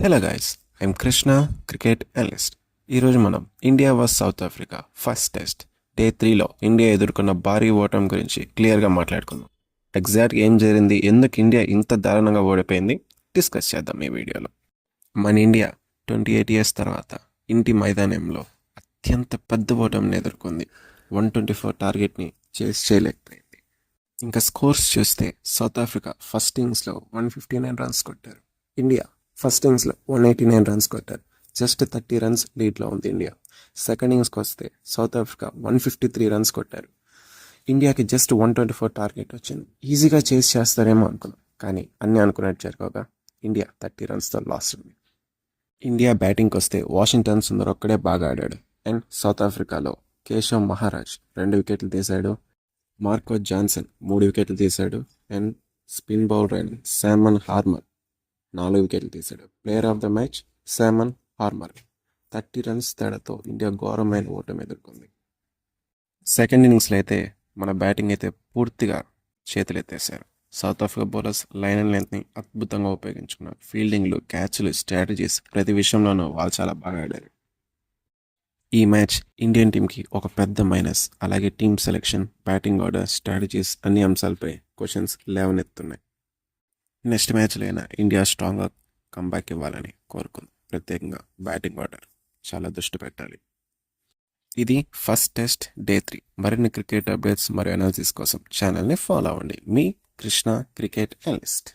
Hello guys, I'm Krishna, cricket analyst. ఈరోజు మనం India versus South Africa first test day 3లో India ఎదుర్కొన్న భారీ ఓటమి గురించి క్లియర్గా మాట్లాడుకుందాం. ఎగ్జాక్ట్ ఏం జరిగింది, ఎందుకు ఇండియా ఇంత దారుణంగా ఓడిపోయింది డిస్కస్ చేద్దాం ఈ వీడియోలో. మన ఇండియా 28 ఇయర్స్ తర్వాత ఇంటి మైదానంలో అత్యంత పెద్ద ఓటమిని ఎదుర్కొంది. 124 టార్గెట్ని చేయలేకపోయింది. ఇంకా స్కోర్స్ చూస్తే సౌత్ ఆఫ్రికా ఫస్ట్ ఇన్నింగ్స్లో 159 రన్స్ కొట్టారు. ఇండియా ఫస్ట్ ఇన్నింగ్స్లో 189 రన్స్ కొట్టారు. జస్ట్ 30 రన్స్ లీడ్లో ఉంది ఇండియా. సెకండ్ ఇన్నింగ్స్కి వస్తే సౌత్ ఆఫ్రికా 153 రన్స్ కొట్టారు. ఇండియాకి జస్ట్ 124 టార్గెట్ వచ్చింది. ఈజీగా చేస్తారేమో అనుకున్నాం, కానీ అన్నీ అనుకున్నట్టు జరగగా ఇండియా 30 రన్స్తో లాస్ ఉంది. ఇండియా బ్యాటింగ్కి వస్తే వాషింగ్టన్ సుందర్ ఒక్కడే బాగా ఆడాడు. అండ్ సౌత్ ఆఫ్రికాలో కేశవ్ మహారాజ్ 2 వికెట్లు తీశాడు. మార్కో జాన్సన్ 3 వికెట్లు తీశాడు. అండ్ స్పిన్ బౌలర్ అయిన శామన్ హార్మర్ 4 వికెట్లు తీశాడు. Player of the match శామన్ హార్మర్. 30 runs తేడాతో ఇండియా ఘోరమైన ఓటమి ఎదుర్కొంది. సెకండ్ ఇన్నింగ్స్లో అయితే మన బ్యాటింగ్ అయితే పూర్తిగా చేతులెత్తేశారు. South Africa bowlers line and లెంత్ని అద్భుతంగా ఉపయోగించుకున్నారు. ఫీల్డింగ్లు, క్యాచ్లు, స్ట్రాటజీస్ ప్రతి విషయంలోనూ వాళ్ళు చాలా బాగా ఆడారు. ఈ మ్యాచ్ ఇండియన్ టీంకి ఒక పెద్ద మైనస్. అలాగే team selection, batting order, strategies అన్ని అంశాలపై క్వశ్చన్స్ లేవనెత్తున్నాయి. నెక్స్ట్ మ్యాచ్లో అయినా ఇండియా స్ట్రాంగ్గా కంబ్యాక్ ఇవ్వాలని కోరుకుంది. ప్రత్యేకంగా బ్యాటింగ్ ఆర్డర్ చాలా దృష్టి పెట్టాలి. ఇది ఫస్ట్ టెస్ట్ డే 3. మరిన్ని క్రికెట్ అప్డేట్స్ మరియు అనాలిసిస్ కోసం ఛానల్ని ఫాలో అవ్వండి. మీ కృష్ణ క్రికెట్ అనలిస్ట్.